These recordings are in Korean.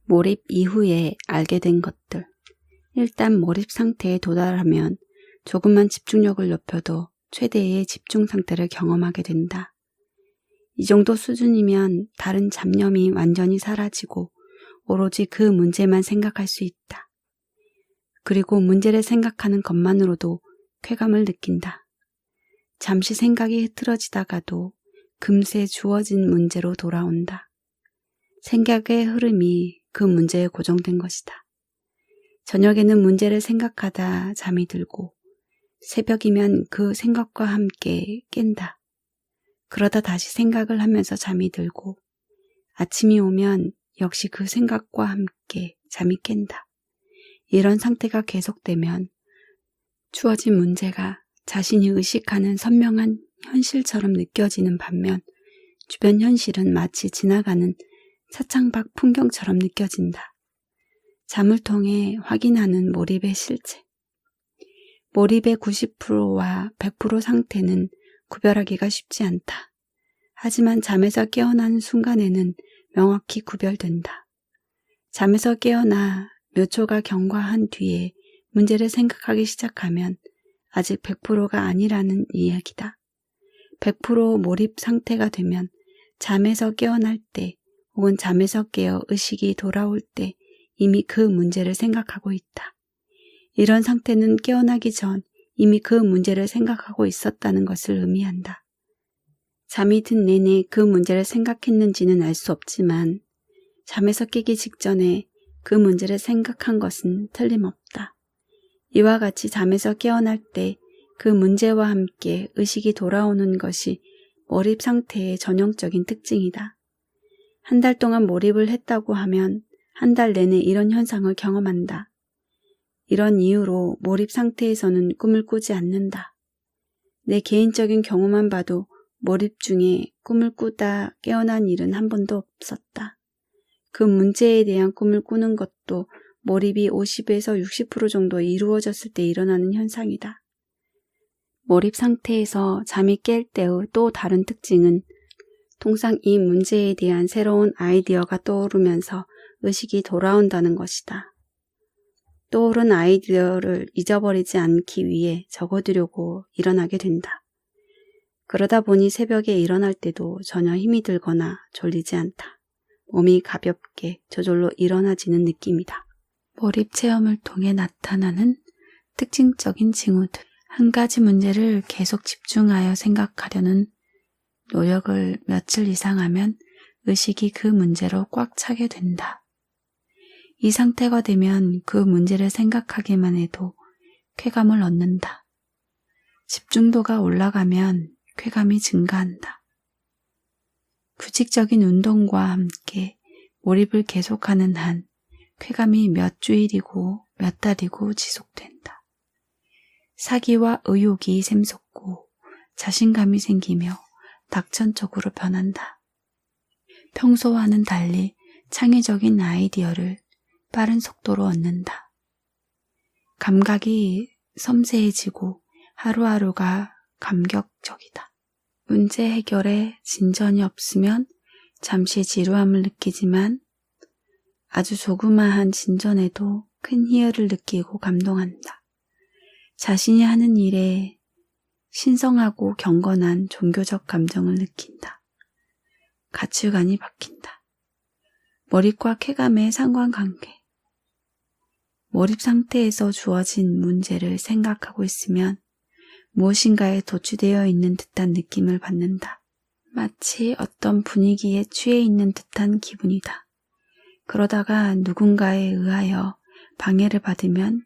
몰입 이후에 알게 된 것들. 일단 몰입 상태에 도달하면 조금만 집중력을 높여도 최대의 집중 상태를 경험하게 된다. 이 정도 수준이면 다른 잡념이 완전히 사라지고 오로지 그 문제만 생각할 수 있다. 그리고 문제를 생각하는 것만으로도 쾌감을 느낀다. 잠시 생각이 흐트러지다가도 금세 주어진 문제로 돌아온다. 생각의 흐름이 그 문제에 고정된 것이다. 저녁에는 문제를 생각하다 잠이 들고 새벽이면 그 생각과 함께 깬다. 그러다 다시 생각을 하면서 잠이 들고 아침이 오면 역시 그 생각과 함께 잠이 깬다. 이런 상태가 계속되면 주어진 문제가 자신이 의식하는 선명한 현실처럼 느껴지는 반면 주변 현실은 마치 지나가는 차창밖 풍경처럼 느껴진다. 잠을 통해 확인하는 몰입의 실체. 몰입의 90%와 100% 상태는 구별하기가 쉽지 않다. 하지만 잠에서 깨어나는 순간에는 명확히 구별된다. 잠에서 깨어나 몇 초가 경과한 뒤에 문제를 생각하기 시작하면 아직 100%가 아니라는 이야기다. 100% 몰입 상태가 되면 잠에서 깨어날 때 혹은 잠에서 깨어 의식이 돌아올 때 이미 그 문제를 생각하고 있다. 이런 상태는 깨어나기 전 이미 그 문제를 생각하고 있었다는 것을 의미한다. 잠이 든 내내 그 문제를 생각했는지는 알 수 없지만 잠에서 깨기 직전에 그 문제를 생각한 것은 틀림없다. 이와 같이 잠에서 깨어날 때 그 문제와 함께 의식이 돌아오는 것이 몰입 상태의 전형적인 특징이다. 한 달 동안 몰입을 했다고 하면 한 달 내내 이런 현상을 경험한다. 이런 이유로 몰입 상태에서는 꿈을 꾸지 않는다. 내 개인적인 경우만 봐도 몰입 중에 꿈을 꾸다 깨어난 일은 한 번도 없었다. 그 문제에 대한 꿈을 꾸는 것도 몰입이 50에서 60% 정도 이루어졌을 때 일어나는 현상이다. 몰입 상태에서 잠이 깰 때의 또 다른 특징은 통상 이 문제에 대한 새로운 아이디어가 떠오르면서 의식이 돌아온다는 것이다. 떠오른 아이디어를 잊어버리지 않기 위해 적어두려고 일어나게 된다. 그러다 보니 새벽에 일어날 때도 전혀 힘이 들거나 졸리지 않다. 몸이 가볍게 저절로 일어나지는 느낌이다. 몰입 체험을 통해 나타나는 특징적인 징후들. 한 가지 문제를 계속 집중하여 생각하려는 노력을 며칠 이상 하면 의식이 그 문제로 꽉 차게 된다. 이 상태가 되면 그 문제를 생각하기만 해도 쾌감을 얻는다. 집중도가 올라가면 쾌감이 증가한다. 규칙적인 운동과 함께 몰입을 계속하는 한 쾌감이 몇 주일이고 몇 달이고 지속된다. 사기와 의욕이 샘솟고 자신감이 생기며 낙천적으로 변한다. 평소와는 달리 창의적인 아이디어를 빠른 속도로 얻는다. 감각이 섬세해지고 하루하루가 감격적이다. 문제 해결에 진전이 없으면 잠시 지루함을 느끼지만 아주 조그마한 진전에도 큰 희열을 느끼고 감동한다. 자신이 하는 일에 신성하고 경건한 종교적 감정을 느낀다. 가치관이 바뀐다. 몰입과 쾌감의 상관관계. 몰입 상태에서 주어진 문제를 생각하고 있으면 무엇인가에 도취되어 있는 듯한 느낌을 받는다. 마치 어떤 분위기에 취해 있는 듯한 기분이다. 그러다가 누군가에 의하여 방해를 받으면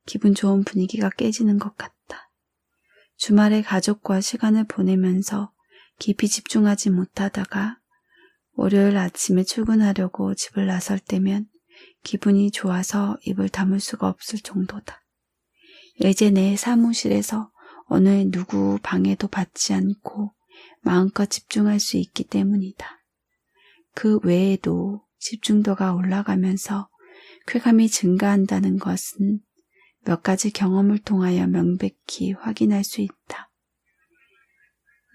기분 좋은 분위기가 깨지는 것 같다. 주말에 가족과 시간을 보내면서 깊이 집중하지 못하다가 월요일 아침에 출근하려고 집을 나설 때면 기분이 좋아서 입을 다물 수가 없을 정도다. 이제 내 사무실에서 어느 누구 방해도 받지 않고 마음껏 집중할 수 있기 때문이다. 그 외에도 집중도가 올라가면서 쾌감이 증가한다는 것은 몇 가지 경험을 통하여 명백히 확인할 수 있다.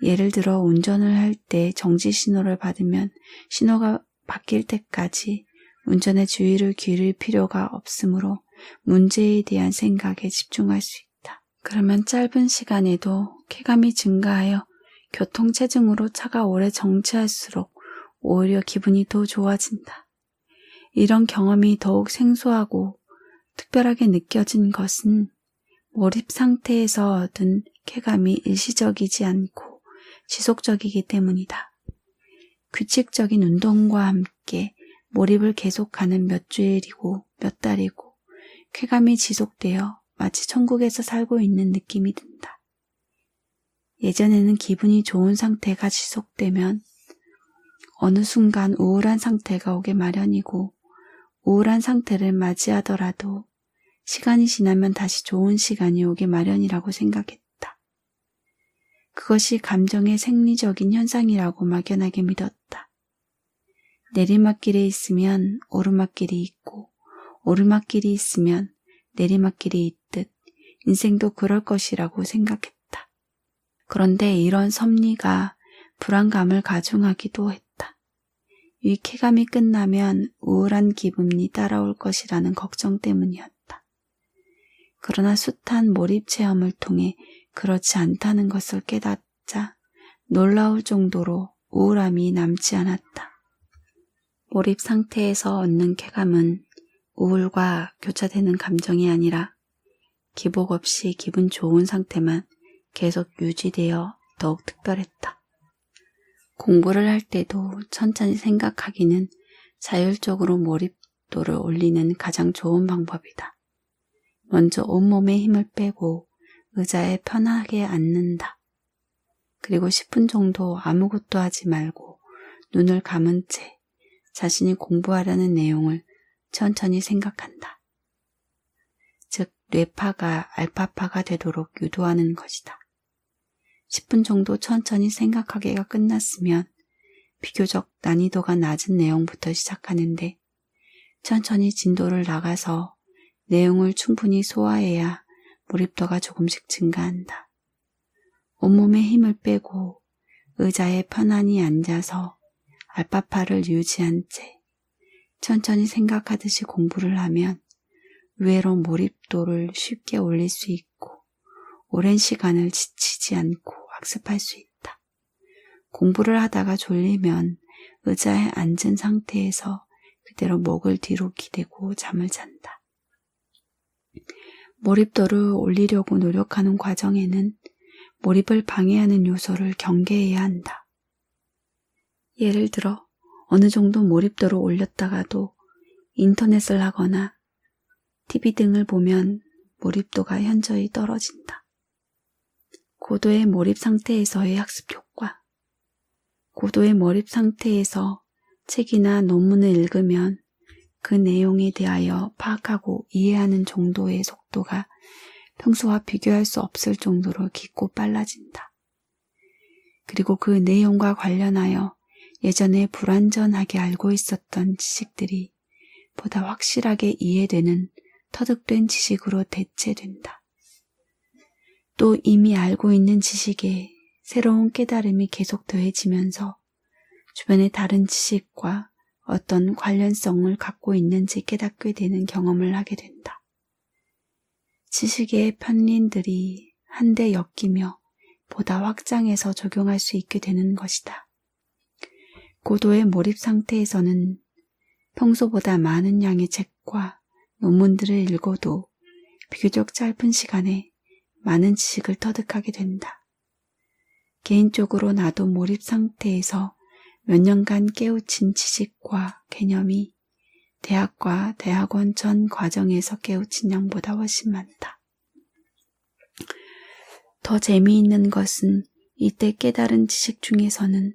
예를 들어 운전을 할 때 정지 신호를 받으면 신호가 바뀔 때까지 운전에 주의를 기울일 필요가 없으므로 문제에 대한 생각에 집중할 수 있다. 그러면 짧은 시간에도 쾌감이 증가하여 교통체증으로 차가 오래 정체할수록 오히려 기분이 더 좋아진다. 이런 경험이 더욱 생소하고 특별하게 느껴진 것은 몰입 상태에서 얻은 쾌감이 일시적이지 않고 지속적이기 때문이다. 규칙적인 운동과 함께 몰입을 계속하는 몇 주일이고 몇 달이고 쾌감이 지속되어 마치 천국에서 살고 있는 느낌이 든다. 예전에는 기분이 좋은 상태가 지속되면 어느 순간 우울한 상태가 오게 마련이고 우울한 상태를 맞이하더라도 시간이 지나면 다시 좋은 시간이 오게 마련이라고 생각했다. 그것이 감정의 생리적인 현상이라고 막연하게 믿었다. 내리막길에 있으면 오르막길이 있고 오르막길이 있으면 내리막길이 있듯 인생도 그럴 것이라고 생각했다. 그런데 이런 섭리가 불안감을 가중하기도 했다. 이 쾌감이 끝나면 우울한 기분이 따라올 것이라는 걱정 때문이었다. 그러나 숱한 몰입 체험을 통해 그렇지 않다는 것을 깨닫자 놀라울 정도로 우울함이 남지 않았다. 몰입 상태에서 얻는 쾌감은 우울과 교차되는 감정이 아니라 기복 없이 기분 좋은 상태만 계속 유지되어 더욱 특별했다. 공부를 할 때도 천천히 생각하기는 자율적으로 몰입도를 올리는 가장 좋은 방법이다. 먼저 온몸에 힘을 빼고 의자에 편하게 앉는다. 그리고 10분 정도 아무것도 하지 말고 눈을 감은 채 자신이 공부하려는 내용을 천천히 생각한다. 즉, 뇌파가 알파파가 되도록 유도하는 것이다. 10분 정도 천천히 생각하기가 끝났으면 비교적 난이도가 낮은 내용부터 시작하는데 천천히 진도를 나가서 내용을 충분히 소화해야 몰입도가 조금씩 증가한다. 온몸에 힘을 빼고 의자에 편안히 앉아서 알파파를 유지한 채 천천히 생각하듯이 공부를 하면 의외로 몰입도를 쉽게 올릴 수 있고 오랜 시간을 지치지 않고 학습할 수 있다. 공부를 하다가 졸리면 의자에 앉은 상태에서 그대로 목을 뒤로 기대고 잠을 잔다. 몰입도를 올리려고 노력하는 과정에는 몰입을 방해하는 요소를 경계해야 한다. 예를 들어 어느 정도 몰입도를 올렸다가도 인터넷을 하거나 TV 등을 보면 몰입도가 현저히 떨어진다. 고도의 몰입 상태에서의 학습 효과. 고도의 몰입 상태에서 책이나 논문을 읽으면 그 내용에 대하여 파악하고 이해하는 정도의 속도가 평소와 비교할 수 없을 정도로 깊고 빨라진다. 그리고 그 내용과 관련하여 예전에 불완전하게 알고 있었던 지식들이 보다 확실하게 이해되는 터득된 지식으로 대체된다. 또 이미 알고 있는 지식에 새로운 깨달음이 계속 더해지면서 주변의 다른 지식과 어떤 관련성을 갖고 있는지 깨닫게 되는 경험을 하게 된다. 지식의 편린들이 한데 엮이며 보다 확장해서 적용할 수 있게 되는 것이다. 고도의 몰입 상태에서는 평소보다 많은 양의 책과 논문들을 읽어도 비교적 짧은 시간에 많은 지식을 터득하게 된다. 개인적으로 나도 몰입 상태에서 몇 년간 깨우친 지식과 개념이 대학과 대학원 전 과정에서 깨우친 양보다 훨씬 많다. 더 재미있는 것은 이때 깨달은 지식 중에서는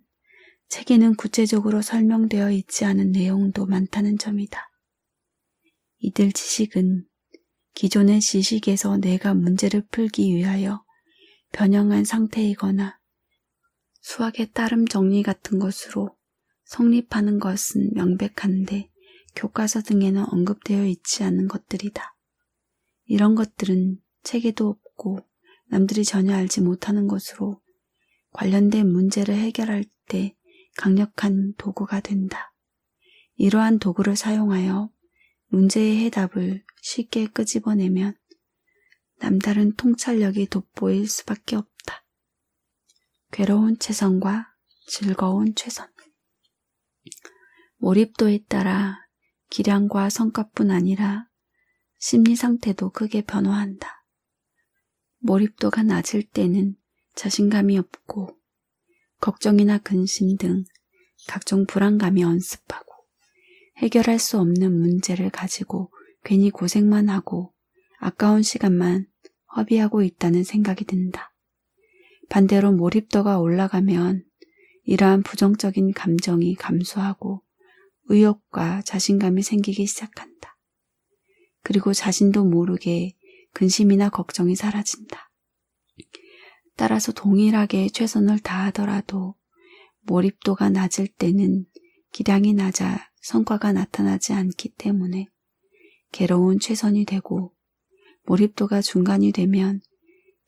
책에는 구체적으로 설명되어 있지 않은 내용도 많다는 점이다. 이들 지식은 기존의 지식에서 내가 문제를 풀기 위하여 변형한 상태이거나 수학의 따름 정리 같은 것으로 성립하는 것은 명백한데 교과서 등에는 언급되어 있지 않은 것들이다. 이런 것들은 책에도 없고 남들이 전혀 알지 못하는 것으로 관련된 문제를 해결할 때 강력한 도구가 된다. 이러한 도구를 사용하여 문제의 해답을 쉽게 끄집어내면 남다른 통찰력이 돋보일 수밖에 없다. 괴로운 최선과 즐거운 최선. 몰입도에 따라 기량과 성과뿐 아니라 심리 상태도 크게 변화한다. 몰입도가 낮을 때는 자신감이 없고 걱정이나 근심 등 각종 불안감이 엄습하고 해결할 수 없는 문제를 가지고 괜히 고생만 하고 아까운 시간만 허비하고 있다는 생각이 든다. 반대로 몰입도가 올라가면 이러한 부정적인 감정이 감소하고 의욕과 자신감이 생기기 시작한다. 그리고 자신도 모르게 근심이나 걱정이 사라진다. 따라서 동일하게 최선을 다하더라도 몰입도가 낮을 때는 기량이 낮아 성과가 나타나지 않기 때문에 괴로운 최선이 되고, 몰입도가 중간이 되면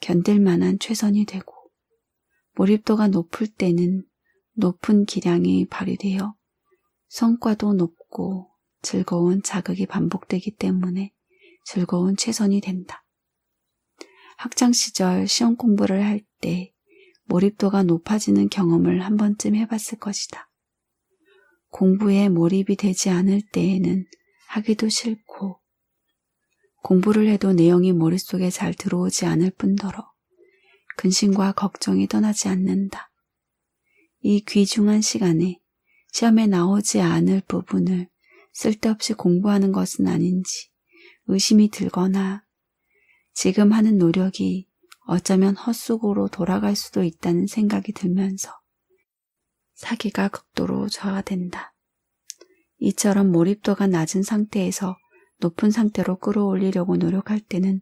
견딜 만한 최선이 되고, 몰입도가 높을 때는 높은 기량이 발휘되어 성과도 높고 즐거운 자극이 반복되기 때문에 즐거운 최선이 된다. 학창 시절 시험 공부를 할 때 몰입도가 높아지는 경험을 한 번쯤 해봤을 것이다. 공부에 몰입이 되지 않을 때에는 하기도 싫고 공부를 해도 내용이 머릿속에 잘 들어오지 않을 뿐더러 근심과 걱정이 떠나지 않는다. 이 귀중한 시간에 시험에 나오지 않을 부분을 쓸데없이 공부하는 것은 아닌지 의심이 들거나 지금 하는 노력이 어쩌면 헛수고로 돌아갈 수도 있다는 생각이 들면서 사기가 극도로 저하된다. 이처럼 몰입도가 낮은 상태에서 높은 상태로 끌어올리려고 노력할 때는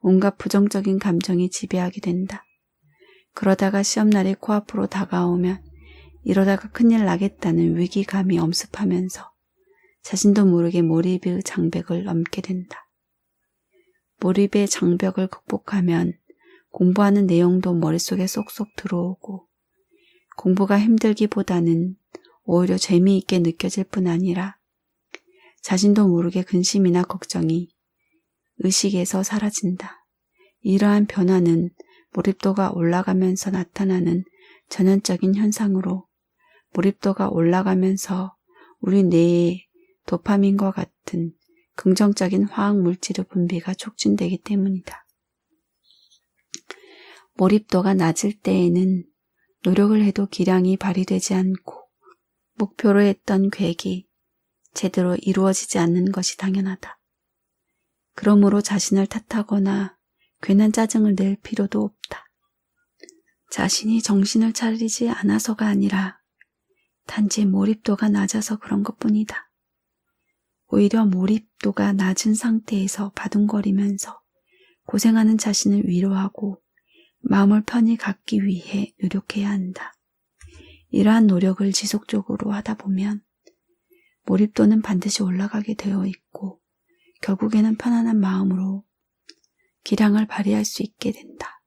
온갖 부정적인 감정이 지배하게 된다. 그러다가 시험날이 코앞으로 다가오면 이러다가 큰일 나겠다는 위기감이 엄습하면서 자신도 모르게 몰입의 장벽을 넘게 된다. 몰입의 장벽을 극복하면 공부하는 내용도 머릿속에 쏙쏙 들어오고 공부가 힘들기보다는 오히려 재미있게 느껴질 뿐 아니라 자신도 모르게 근심이나 걱정이 의식에서 사라진다. 이러한 변화는 몰입도가 올라가면서 나타나는 전형적인 현상으로 몰입도가 올라가면서 우리 뇌에 도파민과 같은 긍정적인 화학 물질의 분비가 촉진되기 때문이다. 몰입도가 낮을 때에는 노력을 해도 기량이 발휘되지 않고 목표로 했던 계획이 제대로 이루어지지 않는 것이 당연하다. 그러므로 자신을 탓하거나 괜한 짜증을 낼 필요도 없다. 자신이 정신을 차리지 않아서가 아니라 단지 몰입도가 낮아서 그런 것뿐이다. 오히려 몰입도가 낮은 상태에서 바둥거리면서 고생하는 자신을 위로하고 마음을 편히 갖기 위해 노력해야 한다. 이러한 노력을 지속적으로 하다 보면 몰입도는 반드시 올라가게 되어 있고 결국에는 편안한 마음으로 기량을 발휘할 수 있게 된다.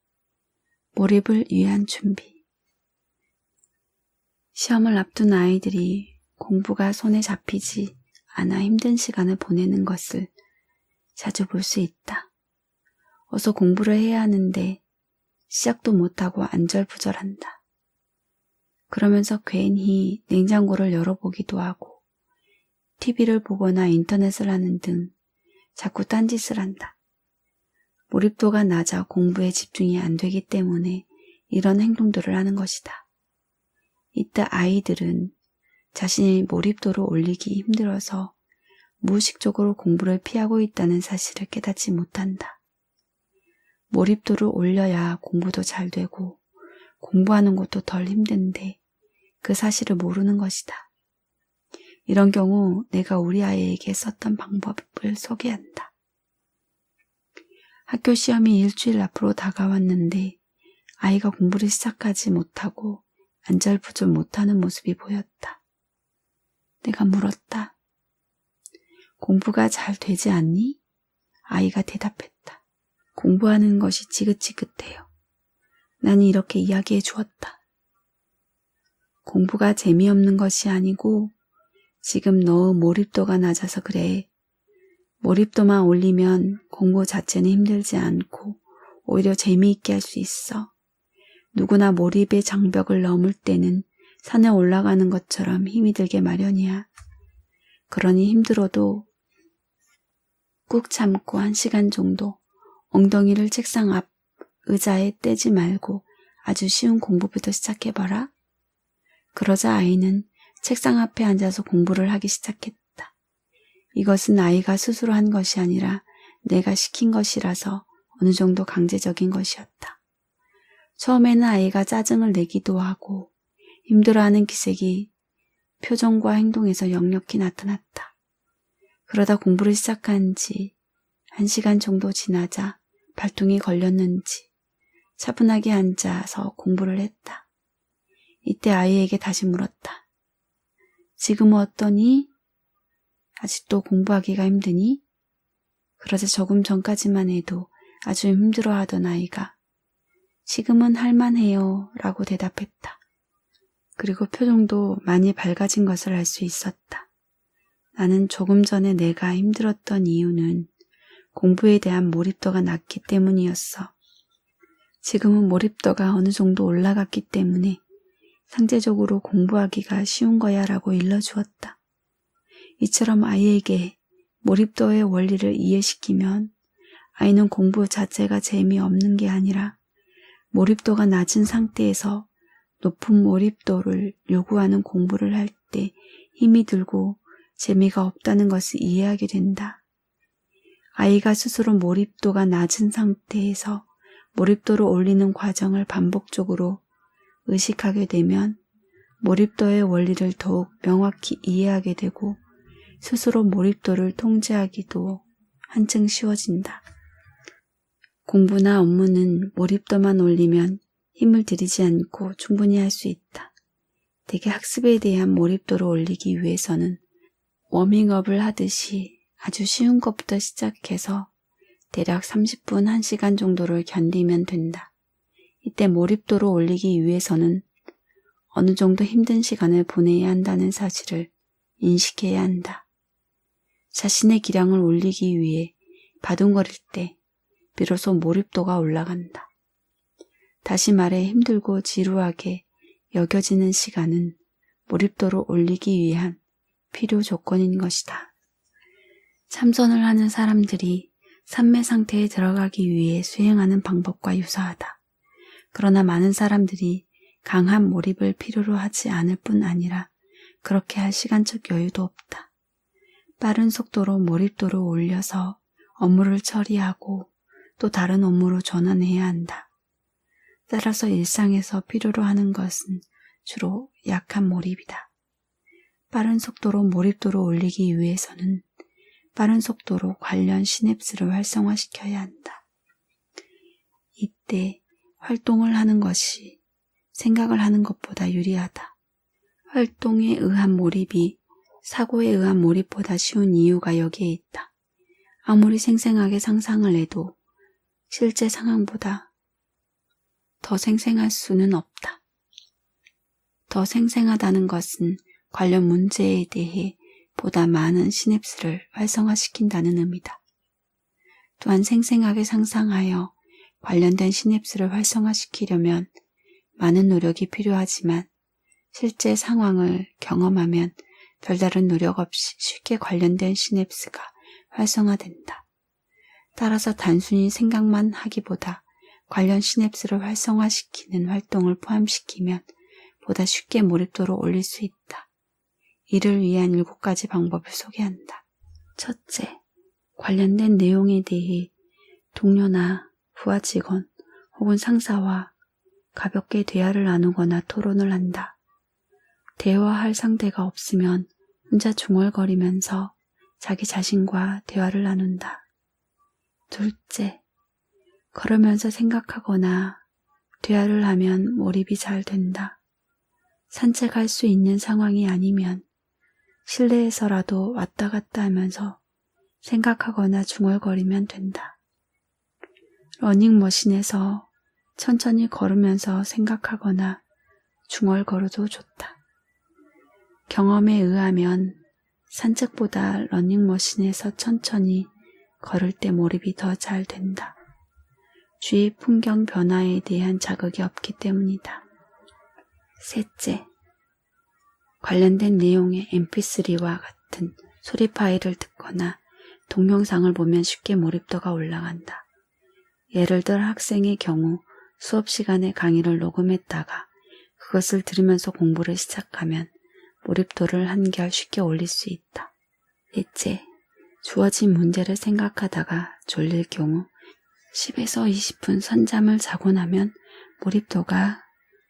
몰입을 위한 준비. 시험을 앞둔 아이들이 공부가 손에 잡히지 않아 힘든 시간을 보내는 것을 자주 볼 수 있다. 어서 공부를 해야 하는데 시작도 못하고 안절부절한다. 그러면서 괜히 냉장고를 열어보기도 하고 TV를 보거나 인터넷을 하는 등 자꾸 딴짓을 한다. 몰입도가 낮아 공부에 집중이 안 되기 때문에 이런 행동들을 하는 것이다. 이때 아이들은 자신의 몰입도를 올리기 힘들어서 무의식적으로 공부를 피하고 있다는 사실을 깨닫지 못한다. 몰입도를 올려야 공부도 잘 되고 공부하는 것도 덜 힘든데 그 사실을 모르는 것이다. 이런 경우 내가 우리 아이에게 썼던 방법을 소개한다. 학교 시험이 일주일 앞으로 다가왔는데 아이가 공부를 시작하지 못하고 안절부절 못하는 모습이 보였다. 내가 물었다. 공부가 잘 되지 않니? 아이가 대답했다. 공부하는 것이 지긋지긋해요. 나는 이렇게 이야기해 주었다. 공부가 재미없는 것이 아니고 지금 너 몰입도가 낮아서 그래. 몰입도만 올리면 공부 자체는 힘들지 않고 오히려 재미있게 할 수 있어. 누구나 몰입의 장벽을 넘을 때는 산에 올라가는 것처럼 힘이 들게 마련이야. 그러니 힘들어도 꾹 참고 1시간 정도 엉덩이를 책상 앞 의자에 떼지 말고 아주 쉬운 공부부터 시작해봐라. 그러자 아이는 책상 앞에 앉아서 공부를 하기 시작했다. 이것은 아이가 스스로 한 것이 아니라 내가 시킨 것이라서 어느 정도 강제적인 것이었다. 처음에는 아이가 짜증을 내기도 하고 힘들어하는 기색이 표정과 행동에서 역력히 나타났다. 그러다 공부를 시작한 지 1시간 정도 지나자 발동이 걸렸는지 차분하게 앉아서 공부를 했다. 이때 아이에게 다시 물었다. 지금은 어떠니? 아직도 공부하기가 힘드니? 그러자 조금 전까지만 해도 아주 힘들어하던 아이가 지금은 할만해요 라고 대답했다. 그리고 표정도 많이 밝아진 것을 알 수 있었다. 나는 조금 전에 내가 힘들었던 이유는 공부에 대한 몰입도가 낮기 때문이었어. 지금은 몰입도가 어느 정도 올라갔기 때문에 상대적으로 공부하기가 쉬운 거야 라고 일러주었다. 이처럼 아이에게 몰입도의 원리를 이해시키면 아이는 공부 자체가 재미없는 게 아니라 몰입도가 낮은 상태에서 높은 몰입도를 요구하는 공부를 할 때 힘이 들고 재미가 없다는 것을 이해하게 된다. 아이가 스스로 몰입도가 낮은 상태에서 몰입도를 올리는 과정을 반복적으로 의식하게 되면 몰입도의 원리를 더욱 명확히 이해하게 되고 스스로 몰입도를 통제하기도 한층 쉬워진다. 공부나 업무는 몰입도만 올리면 힘을 들이지 않고 충분히 할 수 있다. 대개 학습에 대한 몰입도를 올리기 위해서는 워밍업을 하듯이 아주 쉬운 것부터 시작해서 대략 30분, 1시간 정도를 견디면 된다. 이때 몰입도를 올리기 위해서는 어느 정도 힘든 시간을 보내야 한다는 사실을 인식해야 한다. 자신의 기량을 올리기 위해 바둥거릴 때 비로소 몰입도가 올라간다. 다시 말해 힘들고 지루하게 여겨지는 시간은 몰입도를 올리기 위한 필요 조건인 것이다. 참선을 하는 사람들이 삼매 상태에 들어가기 위해 수행하는 방법과 유사하다. 그러나 많은 사람들이 강한 몰입을 필요로 하지 않을 뿐 아니라 그렇게 할 시간적 여유도 없다. 빠른 속도로 몰입도를 올려서 업무를 처리하고 또 다른 업무로 전환해야 한다. 따라서 일상에서 필요로 하는 것은 주로 약한 몰입이다. 빠른 속도로 몰입도를 올리기 위해서는 빠른 속도로 관련 시냅스를 활성화시켜야 한다. 이때 활동을 하는 것이 생각을 하는 것보다 유리하다. 활동에 의한 몰입이 사고에 의한 몰입보다 쉬운 이유가 여기에 있다. 아무리 생생하게 상상을 해도 실제 상황보다 더 생생할 수는 없다. 더 생생하다는 것은 관련 문제에 대해 보다 많은 시냅스를 활성화시킨다는 의미다. 또한 생생하게 상상하여 관련된 시냅스를 활성화시키려면 많은 노력이 필요하지만 실제 상황을 경험하면 별다른 노력 없이 쉽게 관련된 시냅스가 활성화된다. 따라서 단순히 생각만 하기보다 관련 시냅스를 활성화시키는 활동을 포함시키면 보다 쉽게 몰입도를 올릴 수 있다. 이를 위한 7가지 방법을 소개한다. 첫째, 관련된 내용에 대해 동료나 부하 직원 혹은 상사와 가볍게 대화를 나누거나 토론을 한다. 대화할 상대가 없으면 혼자 중얼거리면서 자기 자신과 대화를 나눈다. 둘째, 걸으면서 생각하거나 대화를 하면 몰입이 잘 된다. 산책할 수 있는 상황이 아니면 실내에서라도 왔다 갔다 하면서 생각하거나 중얼거리면 된다. 러닝머신에서 천천히 걸으면서 생각하거나 중얼거려도 좋다. 경험에 의하면 산책보다 러닝머신에서 천천히 걸을 때 몰입이 더 잘 된다. 주위 풍경 변화에 대한 자극이 없기 때문이다. 셋째, 관련된 내용의 mp3와 같은 소리 파일을 듣거나 동영상을 보면 쉽게 몰입도가 올라간다. 예를 들어 학생의 경우 수업 시간에 강의를 녹음했다가 그것을 들으면서 공부를 시작하면 몰입도를 한결 쉽게 올릴 수 있다. 넷째, 주어진 문제를 생각하다가 졸릴 경우 10에서 20분 선잠을 자고 나면 몰입도가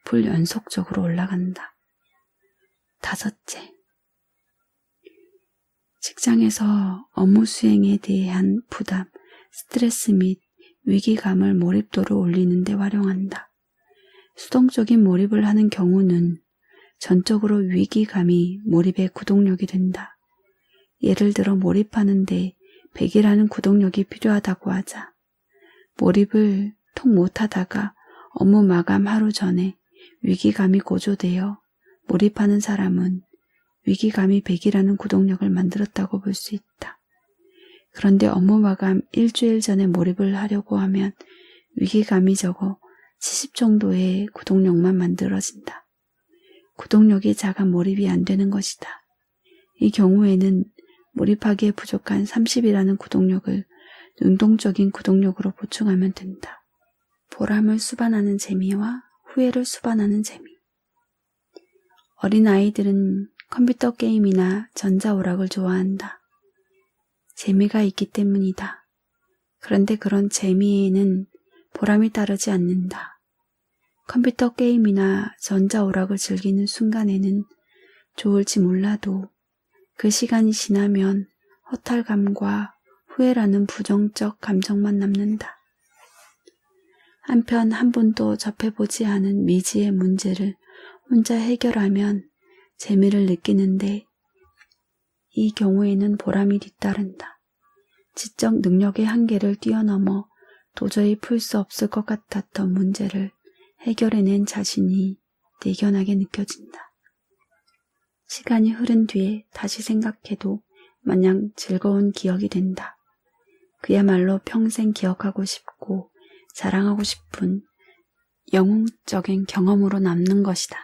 불연속적으로 올라간다. 다섯째, 직장에서 업무 수행에 대한 부담, 스트레스 및 위기감을 몰입도를 올리는 데 활용한다. 수동적인 몰입을 하는 경우는 전적으로 위기감이 몰입의 구동력이 된다. 예를 들어 몰입하는데 100이라는 구동력이 필요하다고 하자. 몰입을 통 못하다가 업무 마감 하루 전에 위기감이 고조되어 몰입하는 사람은 위기감이 100이라는 구동력을 만들었다고 볼 수 있다. 그런데 업무 마감 일주일 전에 몰입을 하려고 하면 위기감이 적어 70 정도의 구동력만 만들어진다. 구동력이 작아 몰입이 안 되는 것이다. 이 경우에는 몰입하기에 부족한 30이라는 구동력을 능동적인 구동력으로 보충하면 된다. 보람을 수반하는 재미와 후회를 수반하는 재미. 어린아이들은 컴퓨터 게임이나 전자오락을 좋아한다. 재미가 있기 때문이다. 그런데 그런 재미에는 보람이 따르지 않는다. 컴퓨터 게임이나 전자오락을 즐기는 순간에는 좋을지 몰라도 그 시간이 지나면 허탈감과 후회라는 부정적 감정만 남는다. 한편 한 번도 접해보지 않은 미지의 문제를 혼자 해결하면 재미를 느끼는데 이 경우에는 보람이 뒤따른다. 지적 능력의 한계를 뛰어넘어 도저히 풀 수 없을 것 같았던 문제를 해결해낸 자신이 대견하게 느껴진다. 시간이 흐른 뒤에 다시 생각해도 마냥 즐거운 기억이 된다. 그야말로 평생 기억하고 싶고 자랑하고 싶은 영웅적인 경험으로 남는 것이다.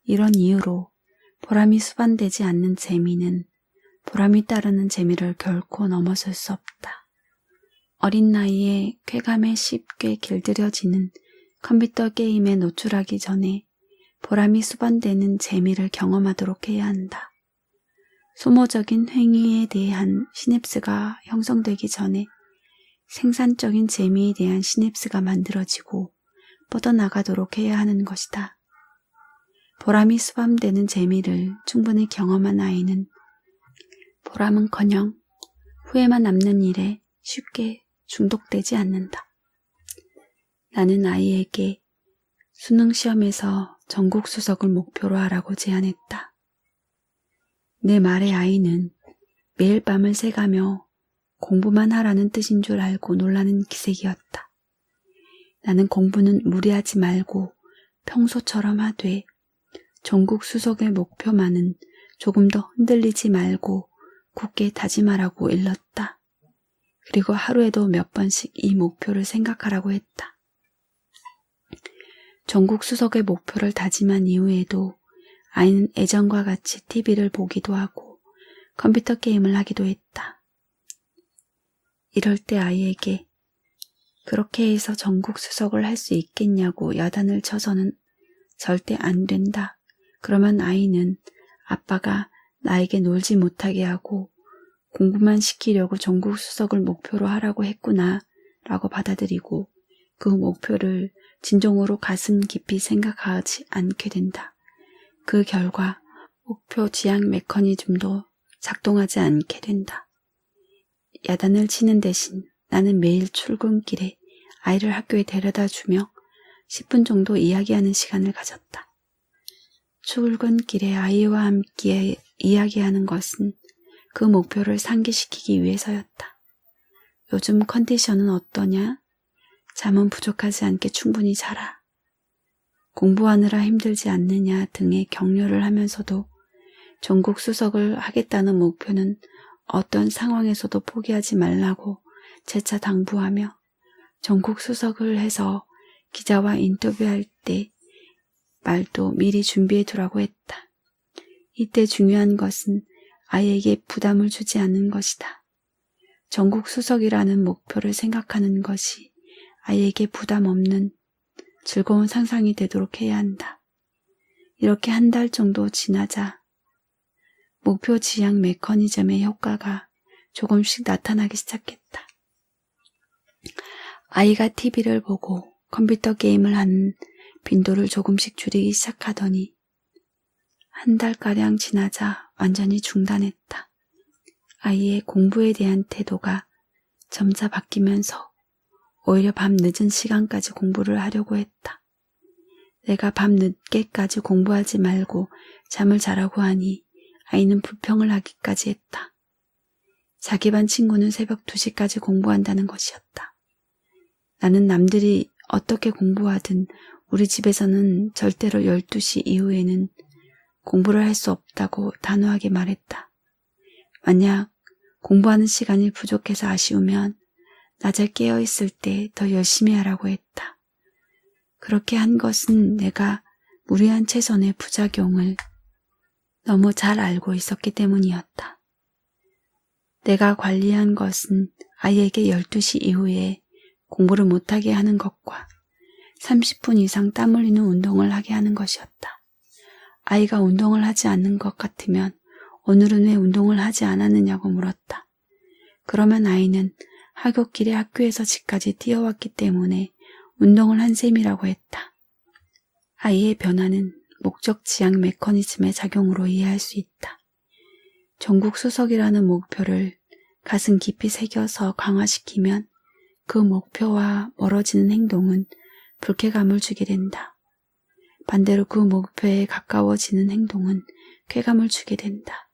이런 이유로 보람이 수반되지 않는 재미는 보람이 따르는 재미를 결코 넘어설 수 없다. 어린 나이에 쾌감에 쉽게 길들여지는 컴퓨터 게임에 노출하기 전에 보람이 수반되는 재미를 경험하도록 해야 한다. 소모적인 행위에 대한 시냅스가 형성되기 전에 생산적인 재미에 대한 시냅스가 만들어지고 뻗어나가도록 해야 하는 것이다. 보람이 수반되는 재미를 충분히 경험한 아이는 보람은커녕 후회만 남는 일에 쉽게 중독되지 않는다. 나는 아이에게 수능 시험에서 전국 수석을 목표로 하라고 제안했다. 내 말에 아이는 매일 밤을 새가며 공부만 하라는 뜻인 줄 알고 놀라는 기색이었다. 나는 공부는 무리하지 말고 평소처럼 하되 전국 수석의 목표만은 조금 더 흔들리지 말고 굳게 다짐하라고 일렀다. 그리고 하루에도 몇 번씩 이 목표를 생각하라고 했다. 전국 수석의 목표를 다짐한 이후에도 아이는 예전과 같이 TV를 보기도 하고 컴퓨터 게임을 하기도 했다. 이럴 때 아이에게 그렇게 해서 전국 수석을 할 수 있겠냐고 야단을 쳐서는 절대 안 된다. 그러면 아이는 아빠가 나에게 놀지 못하게 하고 공부만 시키려고 전국 수석을 목표로 하라고 했구나 라고 받아들이고 그 목표를 진정으로 가슴 깊이 생각하지 않게 된다. 그 결과 목표 지향 메커니즘도 작동하지 않게 된다. 야단을 치는 대신 나는 매일 출근길에 아이를 학교에 데려다 주며 10분 정도 이야기하는 시간을 가졌다. 출근길에 아이와 함께 이야기하는 것은 그 목표를 상기시키기 위해서였다. 요즘 컨디션은 어떠냐? 잠은 부족하지 않게 충분히 자라. 공부하느라 힘들지 않느냐 등의 격려를 하면서도 전국 수석을 하겠다는 목표는 어떤 상황에서도 포기하지 말라고 재차 당부하며 전국 수석을 해서 기자와 인터뷰할 때 말도 미리 준비해 두라고 했다. 이때 중요한 것은 아이에게 부담을 주지 않는 것이다. 전국 수석이라는 목표를 생각하는 것이 아이에게 부담 없는 즐거운 상상이 되도록 해야 한다. 이렇게 한 달 정도 지나자 목표 지향 메커니즘의 효과가 조금씩 나타나기 시작했다. 아이가 TV를 보고 컴퓨터 게임을 하는 빈도를 조금씩 줄이기 시작하더니 한 달가량 지나자 완전히 중단했다. 아이의 공부에 대한 태도가 점차 바뀌면서 오히려 밤 늦은 시간까지 공부를 하려고 했다. 내가 밤 늦게까지 공부하지 말고 잠을 자라고 하니 아이는 불평을 하기까지 했다. 자기 반 친구는 새벽 2시까지 공부한다는 것이었다. 나는 남들이 어떻게 공부하든 우리 집에서는 절대로 12시 이후에는 공부를 할 수 없다고 단호하게 말했다. 만약 공부하는 시간이 부족해서 아쉬우면 낮에 깨어있을 때 더 열심히 하라고 했다. 그렇게 한 것은 내가 무리한 최선의 부작용을 너무 잘 알고 있었기 때문이었다. 내가 관리한 것은 아이에게 12시 이후에 공부를 못하게 하는 것과 30분 이상 땀 흘리는 운동을 하게 하는 것이었다. 아이가 운동을 하지 않는 것 같으면 오늘은 왜 운동을 하지 않았느냐고 물었다. 그러면 아이는 하굣길에 학교에서 집까지 뛰어왔기 때문에 운동을 한 셈이라고 했다. 아이의 변화는 목적 지향 메커니즘의 작용으로 이해할 수 있다. 전국 수석이라는 목표를 가슴 깊이 새겨서 강화시키면 그 목표와 멀어지는 행동은 불쾌감을 주게 된다. 반대로 그 목표에 가까워지는 행동은 쾌감을 주게 된다.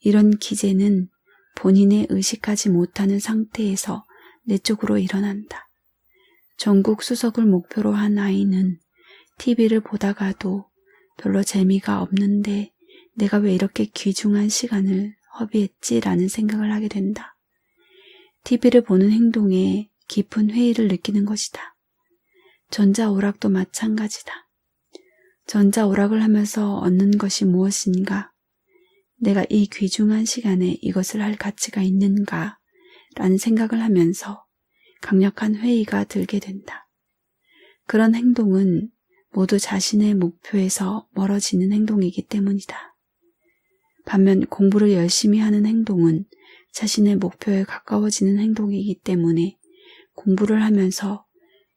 이런 기제는 본인의 의식하지 못하는 상태에서 내적으로 일어난다. 전국 수석을 목표로 한 아이는 TV를 보다가도 별로 재미가 없는데 내가 왜 이렇게 귀중한 시간을 허비했지라는 생각을 하게 된다. TV를 보는 행동에 깊은 회의를 느끼는 것이다. 전자오락도 마찬가지다. 전자오락을 하면서 얻는 것이 무엇인가? 내가 이 귀중한 시간에 이것을 할 가치가 있는가? 라는 생각을 하면서 강력한 회의가 들게 된다. 그런 행동은 모두 자신의 목표에서 멀어지는 행동이기 때문이다. 반면 공부를 열심히 하는 행동은 자신의 목표에 가까워지는 행동이기 때문에 공부를 하면서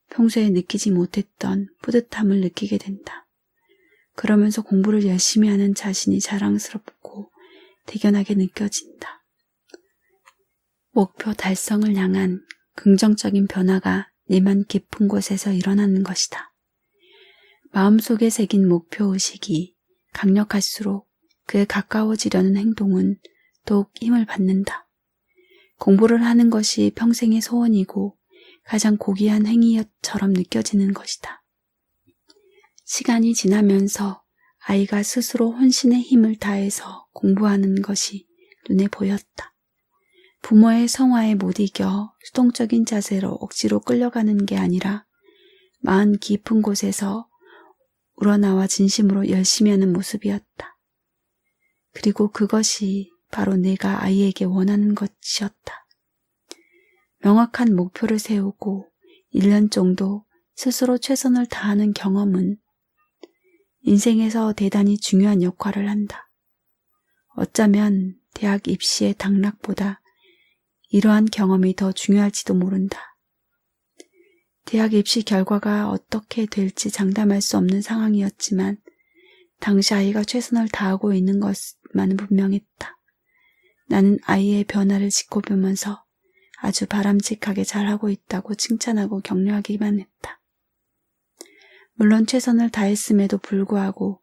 평소에 느끼지 못했던 뿌듯함을 느끼게 된다. 그러면서 공부를 열심히 하는 자신이 자랑스럽고 대견하게 느껴진다. 목표 달성을 향한 긍정적인 변화가 내면 깊은 곳에서 일어나는 것이다. 마음속에 새긴 목표의식이 강력할수록 그에 가까워지려는 행동은 더욱 힘을 받는다. 공부를 하는 것이 평생의 소원이고 가장 고귀한 행위처럼 느껴지는 것이다. 시간이 지나면서 아이가 스스로 혼신의 힘을 다해서 공부하는 것이 눈에 보였다. 부모의 성화에 못 이겨 수동적인 자세로 억지로 끌려가는 게 아니라 마음 깊은 곳에서 우러나와 진심으로 열심히 하는 모습이었다. 그리고 그것이 바로 내가 아이에게 원하는 것이었다. 명확한 목표를 세우고 1년 정도 스스로 최선을 다하는 경험은 인생에서 대단히 중요한 역할을 한다. 어쩌면 대학 입시의 당락보다 이러한 경험이 더 중요할지도 모른다. 대학 입시 결과가 어떻게 될지 장담할 수 없는 상황이었지만 당시 아이가 최선을 다하고 있는 것만은 분명했다. 나는 아이의 변화를 지켜보면서 아주 바람직하게 잘하고 있다고 칭찬하고 격려하기만 했다. 물론 최선을 다했음에도 불구하고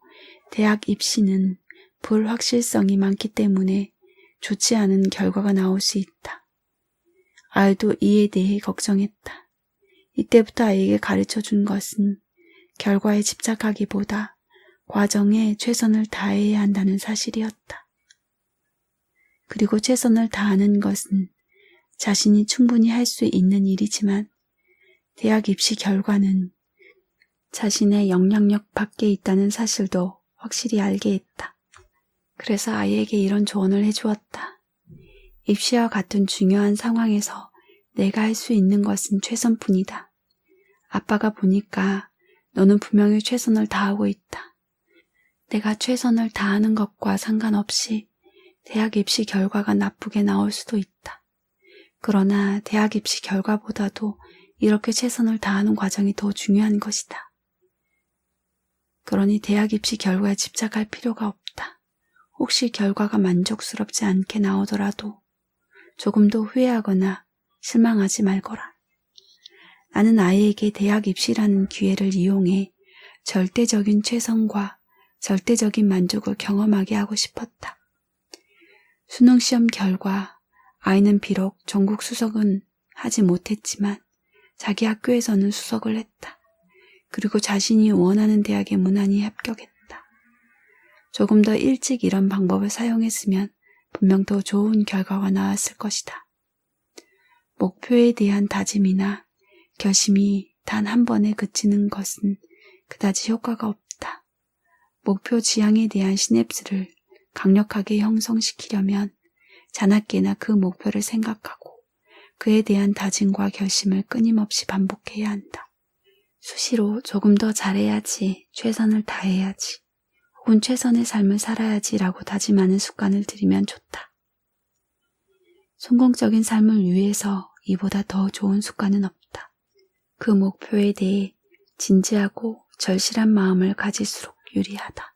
대학 입시는 불확실성이 많기 때문에 좋지 않은 결과가 나올 수 있다. 아이도 이에 대해 걱정했다. 이때부터 아이에게 가르쳐준 것은 결과에 집착하기보다 과정에 최선을 다해야 한다는 사실이었다. 그리고 최선을 다하는 것은 자신이 충분히 할 수 있는 일이지만 대학 입시 결과는 자신의 영향력 밖에 있다는 사실도 확실히 알게 했다. 그래서 아이에게 이런 조언을 해주었다. 입시와 같은 중요한 상황에서 내가 할 수 있는 것은 최선뿐이다. 아빠가 보니까 너는 분명히 최선을 다하고 있다. 내가 최선을 다하는 것과 상관없이 대학 입시 결과가 나쁘게 나올 수도 있다. 그러나 대학 입시 결과보다도 이렇게 최선을 다하는 과정이 더 중요한 것이다. 그러니 대학 입시 결과에 집착할 필요가 없다. 혹시 결과가 만족스럽지 않게 나오더라도 조금도 후회하거나 실망하지 말거라. 나는 아이에게 대학 입시라는 기회를 이용해 절대적인 최선과 절대적인 만족을 경험하게 하고 싶었다. 수능시험 결과 아이는 비록 전국 수석은 하지 못했지만 자기 학교에서는 수석을 했다. 그리고 자신이 원하는 대학에 무난히 합격했다. 조금 더 일찍 이런 방법을 사용했으면 분명 더 좋은 결과가 나왔을 것이다. 목표에 대한 다짐이나 결심이 단 한 번에 그치는 것은 그다지 효과가 없다. 목표 지향에 대한 시냅스를 강력하게 형성시키려면 자나깨나 그 목표를 생각하고 그에 대한 다짐과 결심을 끊임없이 반복해야 한다. 수시로 조금 더 잘해야지, 최선을 다해야지, 혹은 최선의 삶을 살아야지라고 다짐하는 습관을 들이면 좋다. 성공적인 삶을 위해서 이보다 더 좋은 습관은 없다. 그 목표에 대해 진지하고 절실한 마음을 가질수록 유리하다.